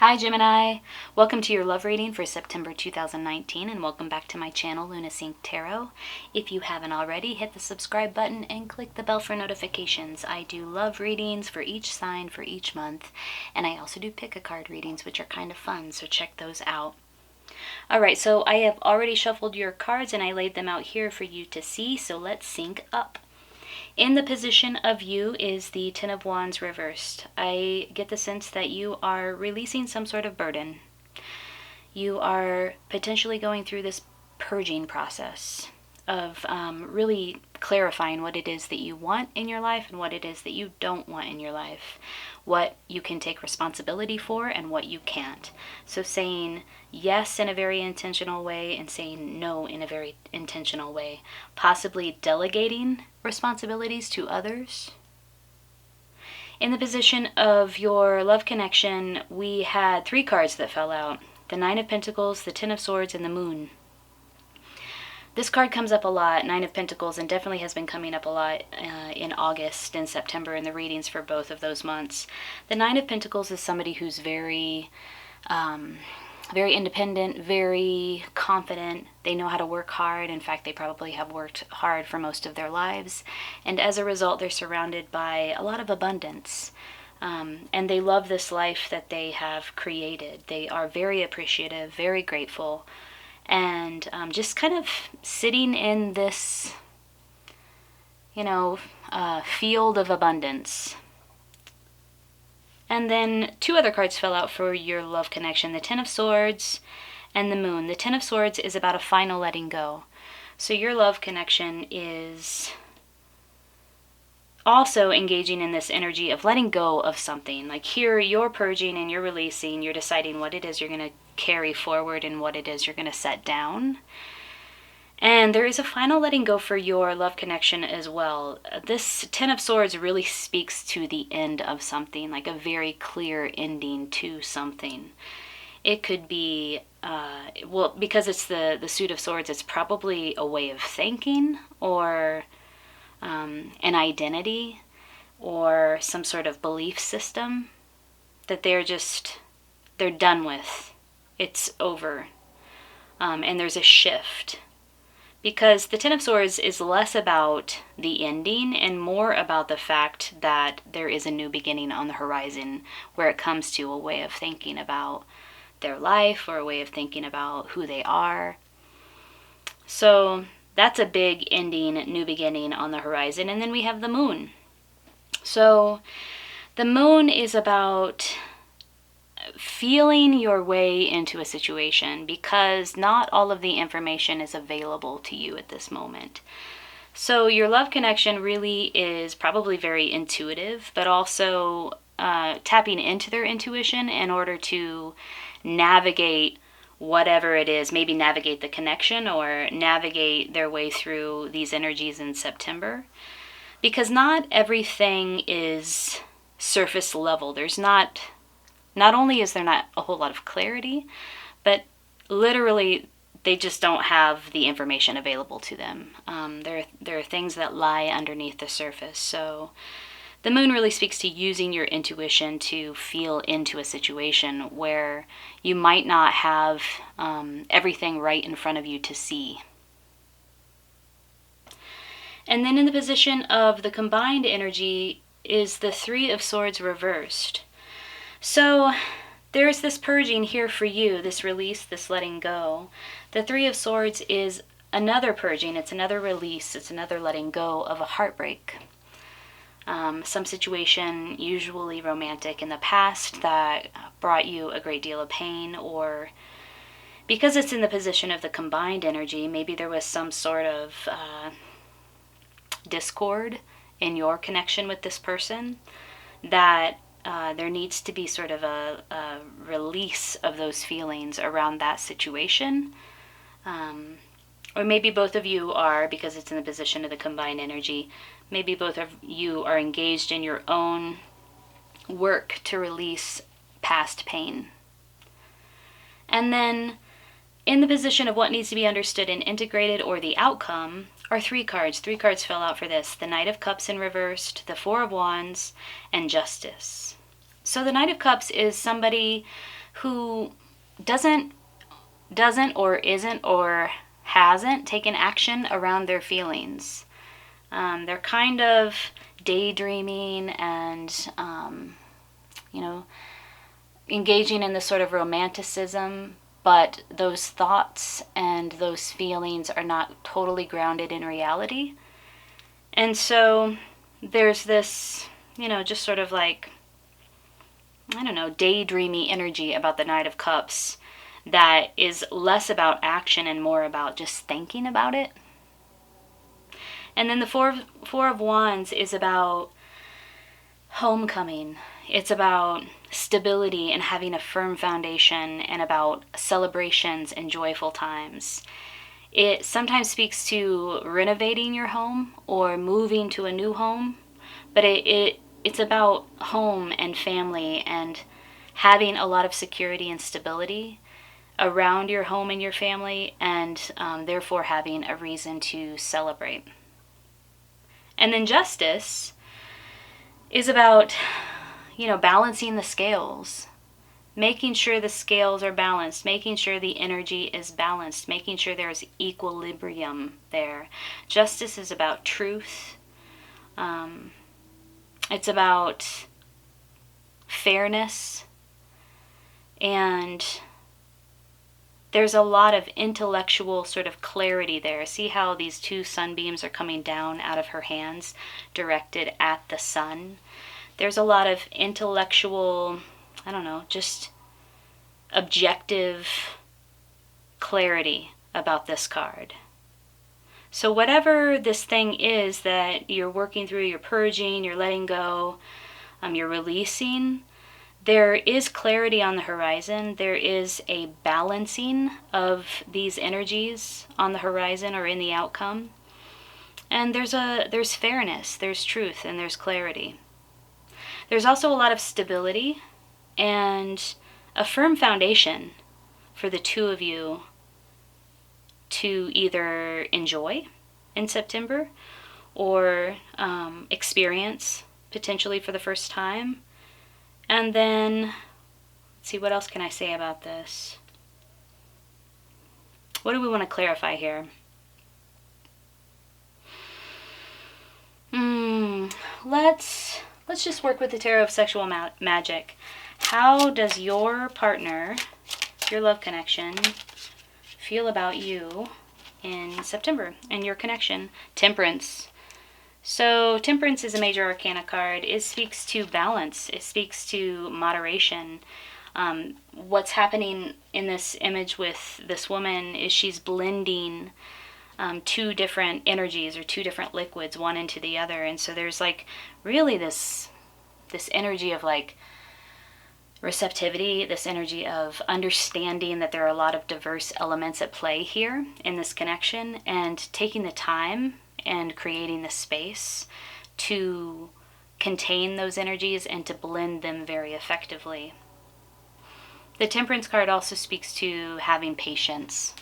Hi Gemini! Welcome to your love reading for September 2019 and welcome back to my channel Lunasync Tarot. If you haven't already, hit the subscribe button and click the bell for notifications. I do love readings for each sign for each month, and I also do pick-a-card readings, which are kind of fun, so check those out. Alright, so I have already shuffled your cards and I laid them out here for you to see, so let's sync up. In the position of you is the Ten of Wands reversed. I get the sense that you are releasing some sort of burden. You are potentially going through this purging process of really clarifying what it is that you want in your life and what it is that you don't want in your life. What you can take responsibility for and what you can't. So saying yes in a very intentional way and saying no in a very intentional way. Possibly delegating responsibilities to others. In the position of your love connection, we had three cards that fell out. The Nine of Pentacles, the Ten of Swords, and the Moon. This card comes up a lot, Nine of Pentacles, and definitely has been coming up a lot in August and September in the readings for both of those months. The Nine of Pentacles is somebody who's very independent, very confident. They know how to work hard. In fact, they probably have worked hard for most of their lives. And as a result, they're surrounded by a lot of abundance. And they love this life that they have created. They are very appreciative, very grateful, and just kind of sitting in this, field of abundance. And then two other cards fell out for your love connection, the Ten of Swords and the Moon. The Ten of Swords is about a final letting go. So your love connection is also engaging in this energy of letting go of something. Like here, you're purging and you're releasing, you're deciding what it is you're going to carry forward and what it is you're going to set down. And there is a final letting go for your love connection as well. This Ten of Swords really speaks to the end of something, like a very clear ending to something. It could be, because it's the Suit of Swords, it's probably a way of thinking or an identity or some sort of belief system that they're done with. It's over. And there's a shift. Because the Ten of Swords is less about the ending and more about the fact that there is a new beginning on the horizon where it comes to a way of thinking about their life or a way of thinking about who they are. So that's a big ending, new beginning on the horizon. And then we have the Moon. So the Moon is about feeling your way into a situation because not all of the information is available to you at this moment. So your love connection really is probably very intuitive, but also tapping into their intuition in order to navigate whatever it is, maybe navigate the connection or navigate their way through these energies in September. Because not everything is surface level. Not only is there not a whole lot of clarity, but literally they just don't have the information available to them. There are things that lie underneath the surface. So the Moon really speaks to using your intuition to feel into a situation where you might not have everything right in front of you to see. And then in the position of the combined energy is the Three of Swords reversed. So there's this purging here for you, this release, this letting go. The Three of Swords is another purging, it's another release, it's another letting go of a heartbreak. Some situation, usually romantic in the past, that brought you a great deal of pain, or because it's in the position of the combined energy, maybe there was some sort of discord in your connection with this person that there needs to be sort of a release of those feelings around that situation. Or maybe both of you are, because it's in the position of the combined energy, maybe both of you are engaged in your own work to release past pain. And then in the position of what needs to be understood and integrated, or the outcome, are three cards. Three cards fell out for this. The Knight of Cups in reversed, the Four of Wands, and Justice. So the Knight of Cups is somebody who doesn't or isn't or hasn't taken action around their feelings. They're kind of daydreaming and, engaging in this sort of romanticism, but those thoughts and those feelings are not totally grounded in reality. And so there's this, just sort of like, daydreamy energy about the Knight of Cups that is less about action and more about just thinking about it. And then the Four of Wands is about homecoming. It's about stability and having a firm foundation, and about celebrations and joyful times. It sometimes speaks to renovating your home or moving to a new home, but it's about home and family and having a lot of security and stability around your home and your family, and therefore having a reason to celebrate. And then Justice is about, balancing the scales, making sure the scales are balanced, making sure the energy is balanced, making sure there's equilibrium there. Justice is about truth. It's about fairness, and there's a lot of intellectual sort of clarity there. See how these two sunbeams are coming down out of her hands, directed at the sun? There's a lot of intellectual, just objective clarity about this card. So whatever this thing is that you're working through, you're purging, you're letting go, you're releasing, there is clarity on the horizon. There is a balancing of these energies on the horizon or in the outcome. And there's fairness, there's truth, and there's clarity. There's also a lot of stability and a firm foundation for the two of you to either enjoy in September or experience potentially for the first time. And then, let's see, what else can I say about this? What do we want to clarify here? Let's just work with the Tarot of Sexual Magic. How does your partner, your love connection, feel about you in September and your connection? Temperance. So Temperance is a major arcana card. It speaks to balance. It speaks to moderation. What's happening in this image with this woman is she's blending two different energies or two different liquids, one into the other. And so there's like really this energy of like receptivity, this energy of understanding that there are a lot of diverse elements at play here in this connection, and taking the time and creating the space to contain those energies and to blend them very effectively. The Temperance card also speaks to having patience.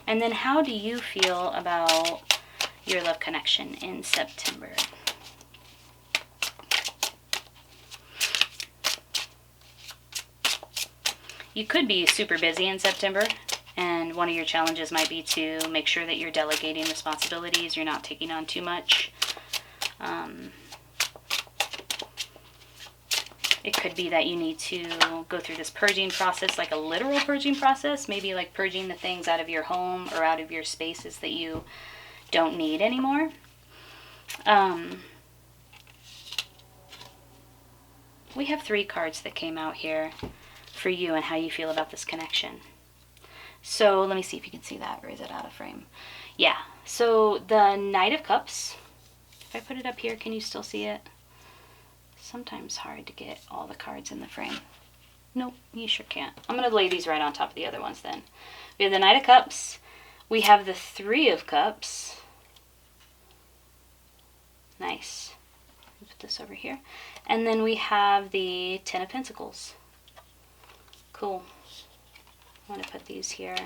And then how do you feel about your love connection in September? You could be super busy in September, and one of your challenges might be to make sure that you're delegating responsibilities, you're not taking on too much. It could be that you need to go through this purging process, like a literal purging process, maybe like purging the things out of your home or out of your spaces that you don't need anymore. We have 3 cards that came out here for you and how you feel about this connection. So let me see if you can see that, or is it out of frame? Yeah, so the Knight of Cups, if I put it up here, can you still see it? Sometimes hard to get all the cards in the frame. Nope, you sure can't. I'm going to lay these right on top of the other ones then. We have the Knight of Cups. We have the 3 of Cups. Nice. Put this over here. And then we have the 10 of Pentacles. Cool. I'm going to put these here.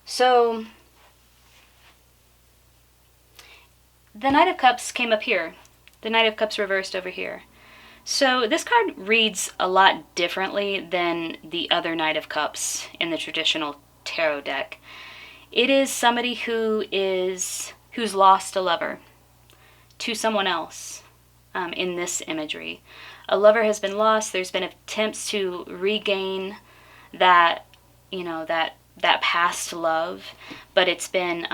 So, the Knight of Cups came up here. The Knight of Cups reversed over here. So this card reads a lot differently than the other Knight of Cups in the traditional tarot deck. It is somebody who's lost a lover to someone else in this imagery. A lover has been lost. There's been attempts to regain that, that past love, but it's been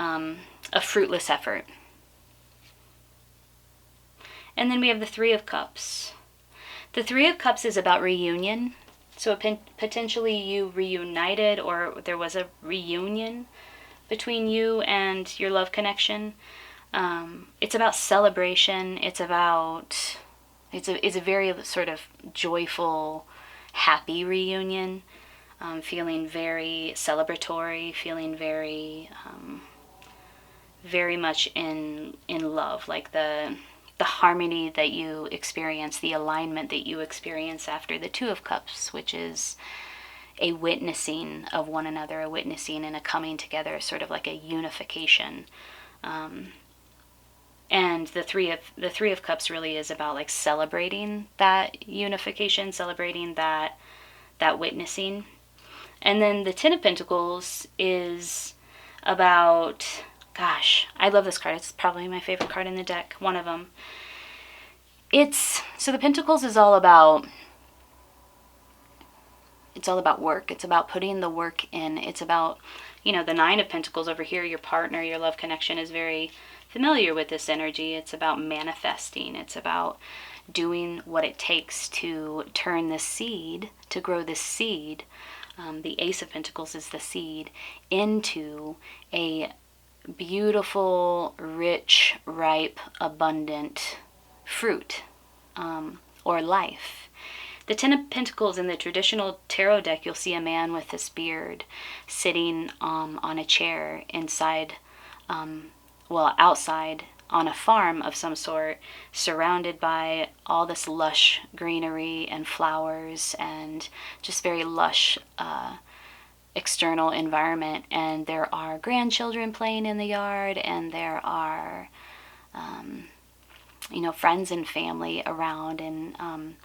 a fruitless effort. And then we have the Three of Cups. The Three of Cups is about reunion. So potentially you reunited, or there was a reunion between you and your love connection. It's about celebration. It's a very sort of joyful, happy reunion. Feeling very celebratory, feeling very, very much in love, like the harmony that you experience, the alignment that you experience after the Two of Cups, which is a witnessing of one another, a witnessing and a coming together, sort of like a unification. And the Three of Cups really is about like celebrating that unification, celebrating that witnessing. And then the Ten of Pentacles is about, gosh, I love this card. It's probably my favorite card in the deck, one of them. So the Pentacles is all about work. It's about putting the work in. It's about, the Nine of Pentacles over here, your partner, your love connection is very familiar with this energy. It's about manifesting. It's about doing what it takes to turn this seed, to grow this seed. The Ace of Pentacles is the seed into a beautiful, rich, ripe, abundant fruit or life. The Ten of Pentacles in the traditional tarot deck, you'll see a man with this beard sitting on a chair inside, outside on a farm of some sort, surrounded by all this lush greenery and flowers and just very lush external environment. And there are grandchildren playing in the yard, and there are friends and family around. And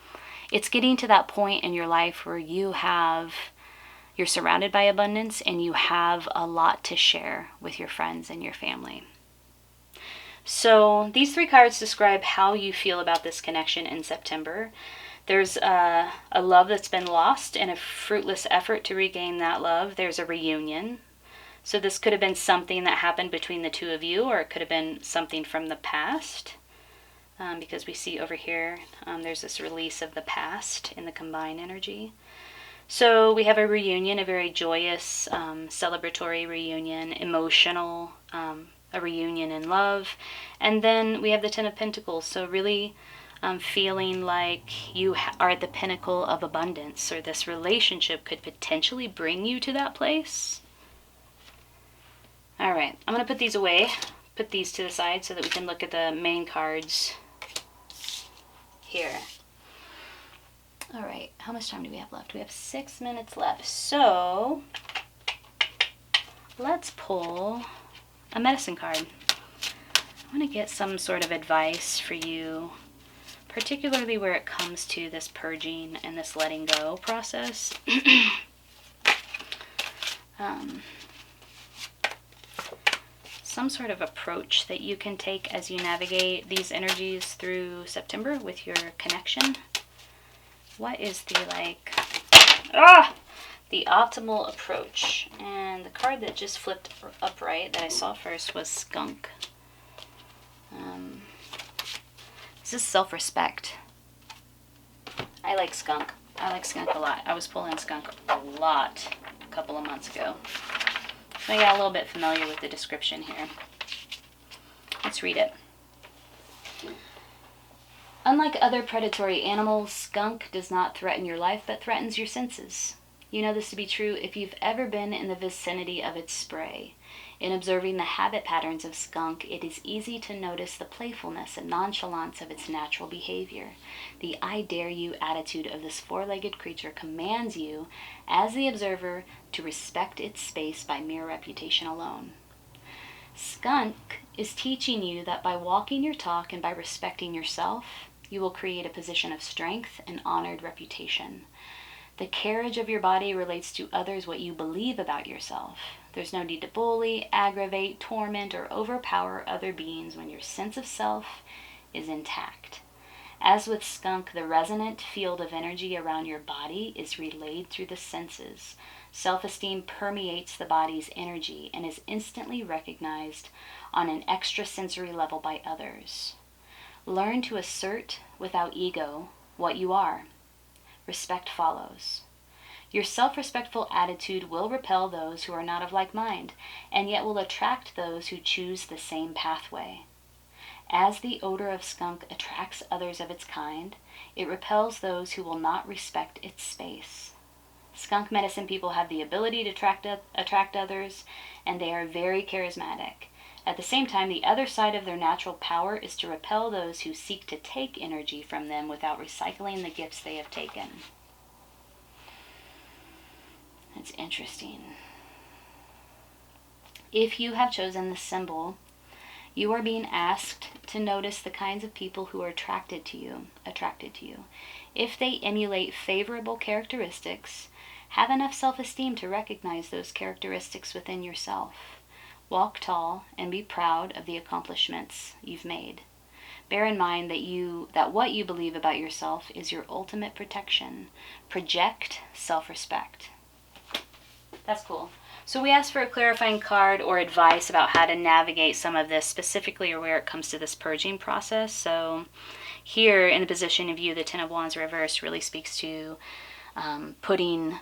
it's getting to that point in your life where you're surrounded by abundance and you have a lot to share with your friends and your family. So these three cards describe how you feel about this connection in September. There's a love that's been lost and a fruitless effort to regain that love. There's a reunion. So this could have been something that happened between the two of you, or it could have been something from the past. Because we see over here, there's this release of the past in the combined energy. So we have a reunion, a very joyous, celebratory reunion, emotional, a reunion in love. And then we have the Ten of Pentacles. So really feeling like you are at the pinnacle of abundance, or this relationship could potentially bring you to that place. All right, I'm going to put these away, put these to the side so that we can look at the main cards here. All right, how much time do we have left? We have 6 minutes left. So let's pull a medicine card. I want to get some sort of advice for you, particularly where it comes to this purging and this letting go process. Some sort of approach that you can take as you navigate these energies through September with your connection. What is the optimal approach? And the card that just flipped upright that I saw first was skunk. This is self-respect. I like skunk. I like skunk a lot. I was pulling skunk a lot a couple of months ago. So I got a little bit familiar with the description here. Let's read it. Unlike other predatory animals, skunk does not threaten your life, but threatens your senses. You know this to be true if you've ever been in the vicinity of its spray. In observing the habit patterns of skunk, it is easy to notice the playfulness and nonchalance of its natural behavior. The I dare you attitude of this four-legged creature commands you, as the observer, to respect its space by mere reputation alone. Skunk is teaching you that by walking your talk and by respecting yourself, You will create a position of strength and honored reputation. The carriage of your body relates to others what you believe about yourself. There's no need to bully, aggravate, torment, or overpower other beings when your sense of self is intact. As with skunk, the resonant field of energy around your body is relayed through the senses. Self-esteem permeates the body's energy and is instantly recognized on an extrasensory level by others. Learn to assert without ego what you are. Respect follows. Your self-respectful attitude will repel those who are not of like mind, and yet will attract those who choose the same pathway. As the odor of skunk attracts others of its kind, it repels those who will not respect its space. Skunk medicine people have the ability to attract others, and they are very charismatic. At the same time, the other side of their natural power is to repel those who seek to take energy from them without recycling the gifts they have taken. That's interesting. If you have chosen the symbol, you are being asked to notice the kinds of people who are attracted to you. If they emulate favorable characteristics, have enough self-esteem to recognize those characteristics within yourself. Walk tall and be proud of the accomplishments you've made. Bear in mind that what you believe about yourself is your ultimate protection. Project self-respect. That's cool. So we asked for a clarifying card or advice about how to navigate some of this, specifically or where it comes to this purging process. So here in the position of you, the Ten of Wands reversed really speaks to putting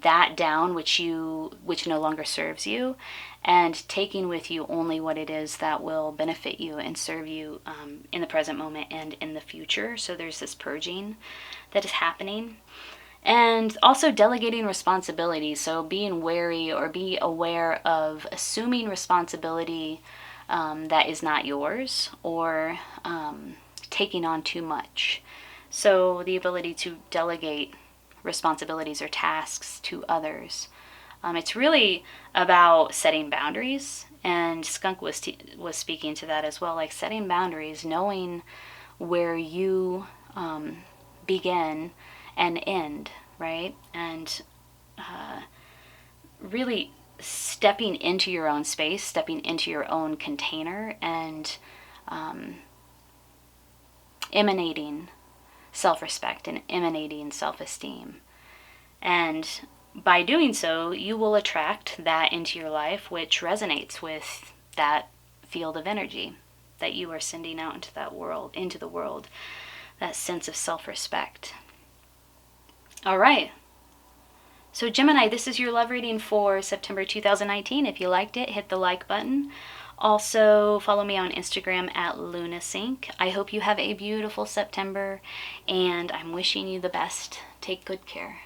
that down which no longer serves you, and taking with you only what it is that will benefit you and serve you in the present moment and in the future. So there's this purging that is happening. And also delegating responsibility, so being wary or be aware of assuming responsibility that is not yours, or taking on too much. So the ability to delegate responsibilities or tasks to others. It's really about setting boundaries, and Skunk was speaking to that as well, like setting boundaries, knowing where you begin and end, right? And really stepping into your own space, stepping into your own container, and emanating self-respect and emanating self-esteem. And by doing so, you will attract that into your life which resonates with that field of energy that you are sending out into that world, into the world, that sense of self-respect. All right. So Gemini, this is your love reading for September 2019. If you liked it, hit the like button. Also, follow me on Instagram at LunaSync. I hope you have a beautiful September, and I'm wishing you the best. Take good care.